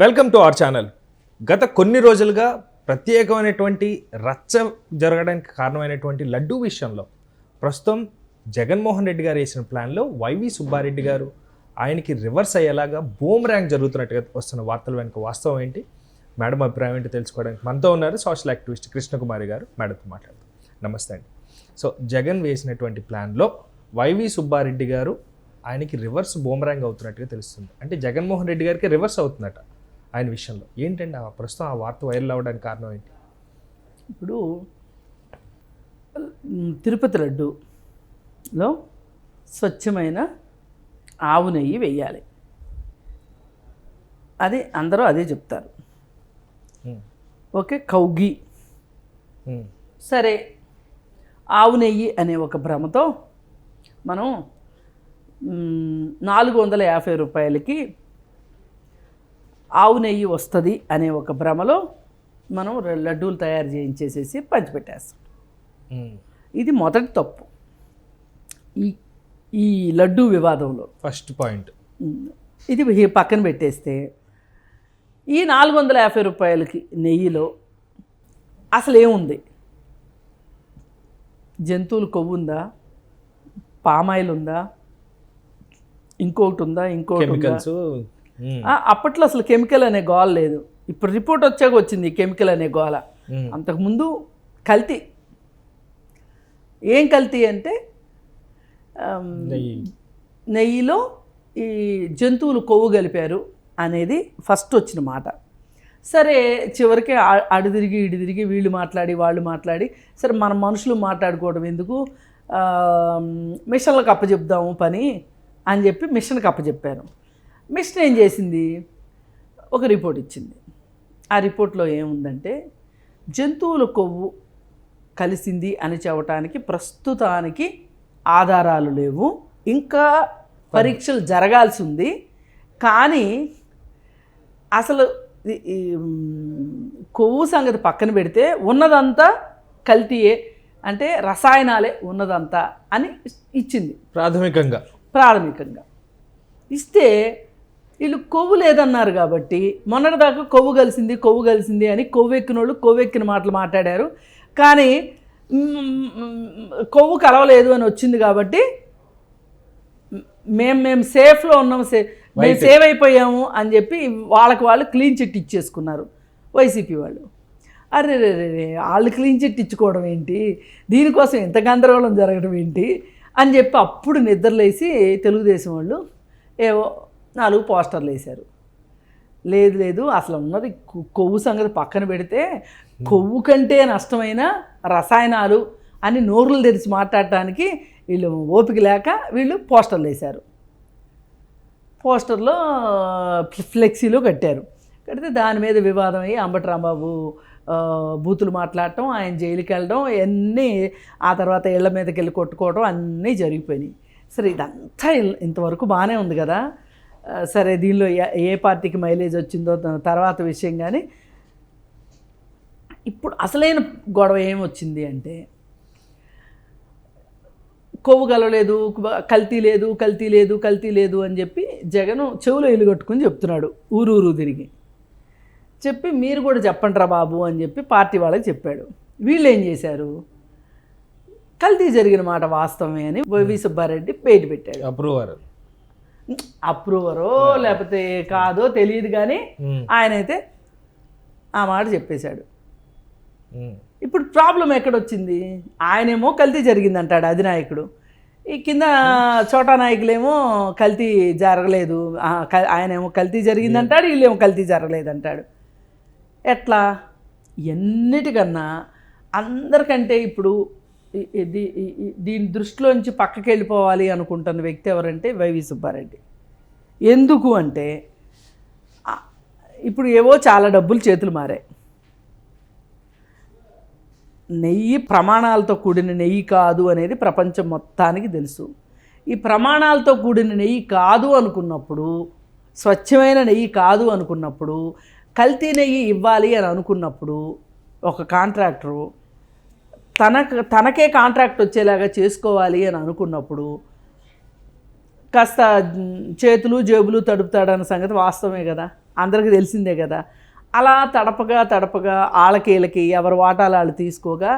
Welcome to our channel. గత కొన్ని రోజులుగా ప్రత్యేకమైనటువంటి రచ్చ జరగడానికి కారణమైనటువంటి లడ్డూ విషయంలో ప్రస్తుతం జగన్మోహన్ రెడ్డి గారు వేసిన ప్లాన్లో వైవి సుబ్బారెడ్డి గారు ఆయనకి రివర్స్ అయ్యేలాగా బూమ్ ర్యాంక్ జరుగుతున్నట్టుగా వస్తున్న వార్తల వెనుక వాస్తవం ఏంటి, మేడం అభిప్రాయం ఏంటి తెలుసుకోవడానికి మనతో ఉన్నారు సోషల్ యాక్టివిస్ట్ కృష్ణకుమారి గారు. మేడంతో మాట్లాడతాం. నమస్తే అండి. సో జగన్ వేసినటువంటి ప్లాన్లో వైవి సుబ్బారెడ్డి గారు ఆయనకి రివర్స్ బూమ్ ర్యాంక్ అవుతున్నట్టుగా తెలుస్తుంది. అంటే జగన్మోహన్ రెడ్డి గారికి రివర్స్ అవుతుందట ఆయన విషయంలో. ఏంటండి ప్రస్తుతం ఆ వార్త వైరల్ అవ్వడానికి కారణం ఏంటి? ఇప్పుడు తిరుపతి లడ్డూలో స్వచ్ఛమైన ఆవు నెయ్యి వెయ్యాలి, అది అందరూ అదే చెప్తారు. ఓకే, కౌగి సరే, ఆవు నెయ్యి అనే ఒక భ్రమతో మనం 450 రూపాయలకి ఆవు నెయ్యి వస్తుంది అనే ఒక భ్రమలో మనం లడ్డూలు తయారు చేయించేసేసి పంచిపెట్టేస్తాం. ఇది మొదటి తప్పు ఈ లడ్డూ వివాదంలో. ఫస్ట్ పాయింట్ ఇది పక్కన పెట్టేస్తే, ఈ 450 రూపాయలకి నెయ్యిలో అసలు ఏముంది? జంతువులు కొవ్వు ఉందా, పామాయిల్ ఉందా, ఇంకొకటి ఉందా, ఇంకొకటి ఉందా? అప్పట్లో అసలు కెమికల్ అనే గోల లేదు. ఇప్పుడు రిపోర్ట్ వచ్చాక వచ్చింది కెమికల్ అనే గోల. అంతకుముందు కల్తీ. ఏం కల్తీ అంటే నెయ్యిలో ఈ జంతువులు కొవ్వు కలిపారు అనేది ఫస్ట్ వచ్చిన మాట. సరే, చివరికి అడు తిరిగి ఇటు తిరిగి వీళ్ళు మాట్లాడి వాళ్ళు మాట్లాడి, సరే మన మనుషులు మాట్లాడుకోవడం ఎందుకు, మిషన్లకు అప్పచెప్దాము పని అని చెప్పి మిషన్కి అప్పచెప్పారు. మిషన్ ఏం చేసింది? ఒక రిపోర్ట్ ఇచ్చింది. ఆ రిపోర్ట్లో ఏముందంటే, జంతువుల కొవ్వు కలిసింది అని చెప్పడానికి ప్రస్తుతానికి ఆధారాలు లేవు, ఇంకా పరీక్షలు జరగాల్సి ఉంది. కానీ అసలు కొవ్వు సంగతి పక్కన పెడితే ఉన్నదంతా కల్తీయే, అంటే రసాయనాలే ఉన్నదంతా అని ఇచ్చింది ప్రాథమికంగా ఇస్తే, వీళ్ళు కొవ్వు లేదన్నారు కాబట్టి మొన్నటిదాకా కొవ్వు కలిసింది అని కొవ్వెక్కిన వాళ్ళు కొవ్వెక్కిన మాటలు మాట్లాడారు. కానీ కొవ్వు కలవలేదు అని వచ్చింది కాబట్టి మేము సేఫ్లో ఉన్నాం, మేము సేవ్ అయిపోయాము అని చెప్పి వాళ్ళు క్లీన్ చిట్ ఇచ్చేసుకున్నారు వైసీపీ వాళ్ళు. అరే రే రే, వాళ్ళు క్లీన్ చిట్ ఇచ్చుకోవడం ఏంటి, దీనికోసం ఎంత గందరగోళం జరగడం ఏంటి అని చెప్పి అప్పుడు నిద్రలేసి తెలుగుదేశం వాళ్ళు ఏవో 4 పోస్టర్లు వేశారు. లేదు అసలు ఉన్నది కొవ్వు సంగతి పక్కన పెడితే, కొవ్వు కంటే నష్టమైన రసాయనాలు అని నోరులు తెరిచి మాట్లాడటానికి వీళ్ళు ఓపిక లేక వీళ్ళు పోస్టర్లు వేశారు. పోస్టర్లో ఫ్లెక్సీలో కట్టారు. కడితే దాని మీద వివాదం అయ్యి అంబటి రాంబాబు బూతులు మాట్లాడటం, ఆయన జైలుకి వెళ్ళడం, అన్నీ ఆ తర్వాత ఇళ్ల మీదకి వెళ్ళి కొట్టుకోవడం అన్నీ జరిగిపోయినాయి. సరే, ఇదంతా ఇంతవరకు బాగానే ఉంది కదా. సరే, దీనిలో ఏ పార్టీకి మైలేజ్ వచ్చిందో తర్వాత విషయం. కానీ ఇప్పుడు అసలైన గొడవ ఏమొచ్చింది అంటే, కొవ్వు కలవలేదు, కల్తీ లేదు అని చెప్పి జగన్ చెవులో ఇల్లు కట్టుకుని చెప్తున్నాడు, ఊరు తిరిగి చెప్పి, మీరు కూడా చెప్పండిరా బాబు అని చెప్పి పార్టీ వాళ్ళకి చెప్పాడు. వీళ్ళు ఏం చేశారు? కల్తీ జరిగిన మాట వాస్తవమే అని వైవి సుబ్బారెడ్డి పేరు పెట్టాడు. అప్రూవరో లేకపోతే కాదో తెలియదు, కానీ ఆయన అయితే ఆ మాట చెప్పేశాడు. ఇప్పుడు ప్రాబ్లం ఎక్కడొచ్చింది? ఆయనేమో కల్తీ జరిగిందంటాడు అధినాయకుడు, ఈ కింద చోటా నాయకులేమో కల్తీ జరగలేదు, ఆయనేమో కల్తీ జరిగిందంటాడు, వీళ్ళేమో కల్తీ జరగలేదంటాడు. ఎట్లా? ఎన్నిటికన్నా అందరికంటే ఇప్పుడు దీని దృష్టిలోంచి పక్కకి వెళ్ళిపోవాలి అనుకుంటున్న వ్యక్తి ఎవరంటే వైవి సుబ్బారెడ్డి. ఎందుకు అంటే, ఇప్పుడు ఏవో చాలా డబ్బులు చేతులు మారాయి. నెయ్యి ప్రమాణాలతో కూడిన నెయ్యి కాదు అనేది ప్రపంచం మొత్తానికి తెలుసు. ఈ ప్రమాణాలతో కూడిన నెయ్యి కాదు అనుకున్నప్పుడు, స్వచ్ఛమైన నెయ్యి కాదు అనుకున్నప్పుడు, కల్తీ నెయ్యి ఇవ్వాలి అని అనుకున్నప్పుడు, ఒక కాంట్రాక్టరు తనకే కాంట్రాక్ట్ వచ్చేలాగా చేసుకోవాలి అని అనుకున్నప్పుడు కాస్త చేతులు జేబులు తడుపుతాడన్న సంగతి వాస్తవమే కదా. అందరికీ తెలిసిందే కదా. అలా తడపగా ఆళ్ళకీళ్ళకి ఎవరి వాటాలు వాళ్ళు తీసుకోగా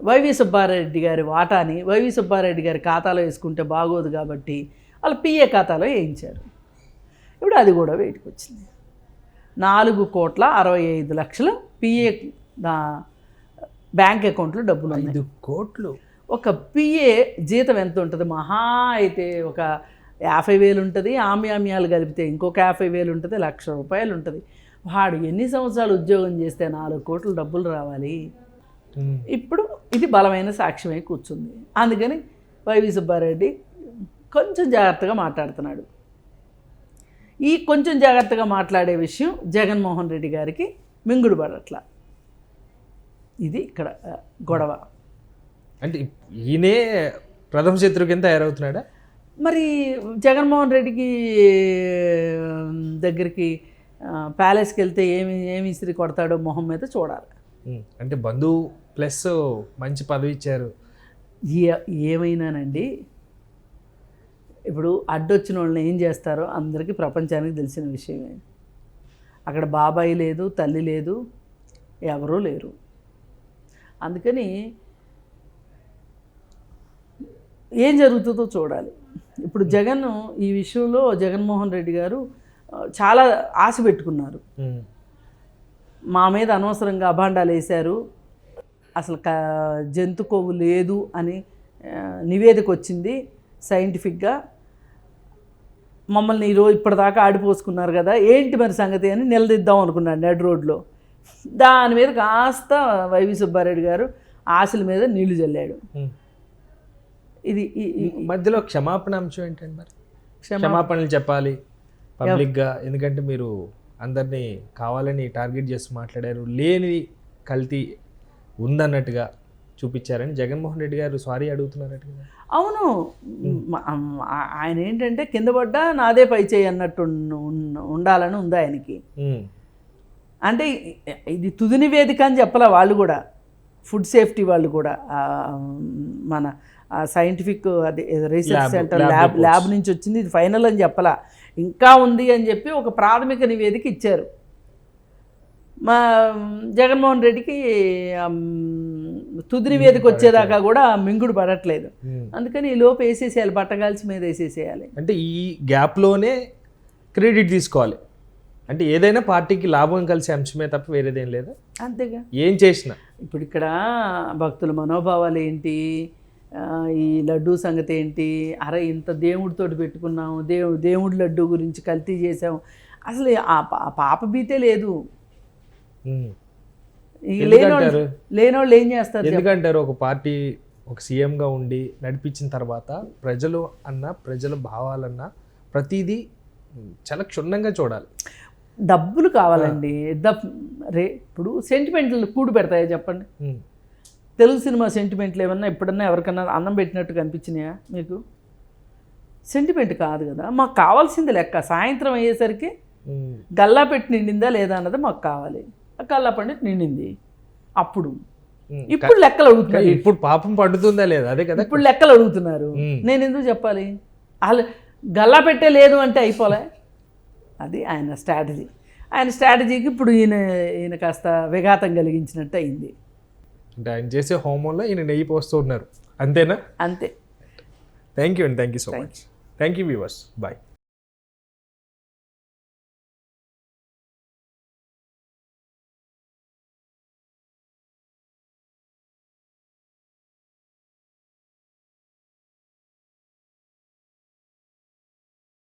వైవి సుబ్బారెడ్డి గారి వాటాని వైవి సుబ్బారెడ్డి గారి ఖాతాలో వేసుకుంటే బాగోదు కాబట్టి వాళ్ళు పిఏ ఖాతాలో వేయించారు. ఇప్పుడు అది కూడా బయటకు వచ్చింది. 4,65,00,000 పిఏ బ్యాంక్ అకౌంట్లో డబ్బులు ఉన్నాయి. 5 కోట్లు. ఒక పిఏ జీతం ఎంత ఉంటుంది? మహా అయితే ఒక 50,000 ఉంటుంది. ఆమ్యామ్యాలు కలిపితే ఇంకొక 50,000 ఉంటుంది. ₹1,00,000 ఉంటుంది. వాడు ఎన్ని సంవత్సరాలు ఉద్యోగం చేస్తే 4 కోట్లు డబ్బులు రావాలి? ఇప్పుడు ఇది బలమైన సాక్ష్యమై కూర్చుంది. అందుకని వైవి సుబ్బారెడ్డి కొంచెం జాగ్రత్తగా మాట్లాడుతున్నాడు. ఈ కొంచెం జాగ్రత్తగా మాట్లాడే విషయం జగన్మోహన్ రెడ్డి గారికి మింగుడు పడట్ల. ఇది ఇక్కడ గొడవ. అంటే ఈయనే ప్రథమ శత్రువు కింద తయారవుతున్నాడా? మరి జగన్మోహన్ రెడ్డికి దగ్గరికి ప్యాలెస్కి వెళ్తే ఏమి ఇసిరి కొడతాడో మొహం మీద చూడాలి. అంటే బంధువు ప్లస్ మంచి పదవి ఇచ్చారు. ఏమైనానండి, ఇప్పుడు అడ్డొచ్చిన వాళ్ళని ఏం చేస్తారో అందరికీ ప్రపంచానికి తెలిసిన విషయమే. అక్కడ బాబాయి లేదు, తల్లి లేదు, ఎవరూ లేరు. అందుకని ఏం జరుగుతుందో చూడాలి. ఇప్పుడు జగన్ ఈ విషయంలో జగన్మోహన్ రెడ్డి గారు చాలా ఆశ పెట్టుకున్నారు. మా మీద అనవసరంగా అభాండాలు వేశారు, అసలు జంతు కొవ్వు లేదు అని నివేదిక వచ్చింది సైంటిఫిక్గా. మమ్మల్ని ఇప్పటిదాకా ఆడిపోసుకున్నారు కదా, ఏంటి మరి సంగతి అని నిలదీద్దాం అనుకున్నాడు నెడ్ రోడ్లో. దాని మీద కాస్త వైవి సుబ్బారెడ్డి గారు ఆశల మీద నీళ్లు చల్లాడు. ఇది మధ్యలో క్షమాపణ అంశం ఏంటండి? మరి క్షమాపణలు చెప్పాలి పబ్లిక్గా, ఎందుకంటే మీరు అందరినీ కావాలని టార్గెట్ చేసి మాట్లాడారు, లేని కల్తీ ఉందన్నట్టుగా చూపించారని జగన్మోహన్ రెడ్డి గారు సారీ అడుగుతున్నారట కదా. అవును, ఆయన ఏంటంటే కింద పడ్డా నాదే పై చేయి అన్నట్టు ఉండాలని ఉంది ఆయనకి. అంటే ఇది తుది నివేదిక అని చెప్పాల వాళ్ళు కూడా, ఫుడ్ సేఫ్టీ వాళ్ళు కూడా, మన సైంటిఫిక్ అది రీసెర్చ్ సెంటర్ ల్యాబ్ నుంచి వచ్చింది, ఇది ఫైనల్ అని చెప్పాలా, ఇంకా ఉంది అని చెప్పి ఒక ప్రాథమిక నివేదిక ఇచ్చారు. మా జగన్మోహన్ రెడ్డికి తుది నివేదిక వచ్చేదాకా కూడా మింగుడు పడట్లేదు. అందుకని ఈ లోపు వేసేసేయాలి, బట్టగాల్చి మీద వేసేసేయాలి. అంటే ఈ గ్యాప్లోనే క్రెడిట్ తీసుకోవాలి. అంటే ఏదైనా పార్టీకి లాభం కలిసే అంశమే తప్ప వేరేదేం లేదా? అంతేగా ఏం చేసినా. ఇప్పుడు ఇక్కడ భక్తుల మనోభావాలు ఏంటి, ఈ లడ్డూ సంగతి ఏంటి, అరే ఇంత దేవుడితోటి పెట్టుకున్నాము, దేవుడి లడ్డూ గురించి కల్తీ చేసాము, అసలు ఆ పాప బీతే లేదు. లేనోళ్ళు ఏం చేస్తారు? ఎందుకంటారు, ఒక పార్టీ ఒక సీఎంగా ఉండి నడిపించిన తర్వాత ప్రజల భావాలన్నా ప్రతిదీ చాలా క్షుణ్ణంగా చూడాలి. డబ్బులు కావాలండి. ఇప్పుడు సెంటిమెంట్లు కూడు పెడతాయా చెప్పండి? తెలుగు సినిమా సెంటిమెంట్లు ఏమన్నా ఎప్పుడన్నా ఎవరికన్నా అన్నం పెట్టినట్టు కనిపించినాయా మీకు? సెంటిమెంట్ కాదు కదా, మాకు కావాల్సింది లెక్క. సాయంత్రం అయ్యేసరికి గల్లా పెట్టి నిండిందా లేదా అన్నది మాకు కావాలి. గల్లా పండి నిండింది. అప్పుడు ఇప్పుడు లెక్కలు అడుగుతున్నారు. ఇప్పుడు పాపం పండుతుందా లేదా, అదే కదా ఇప్పుడు లెక్కలు అడుగుతున్నారు. నేను ఎందుకు చెప్పాలి? వాళ్ళు గల్లా పెట్టే లేదు అంటే అయిపోలే. అది ఆయన స్ట్రాటజీ. ఆయన స్ట్రాటజీకి ఇప్పుడు ఈయన కాస్త విఘాతం కలిగించినట్టు అయింది. అంటే ఆయన చేసే హోమంలో ఈయన నెయ్యి పోస్తూ ఉన్నారు, అంతేనా? అంతే. థ్యాంక్ యూ అండి, thank you so much. Thank you viewers, bye.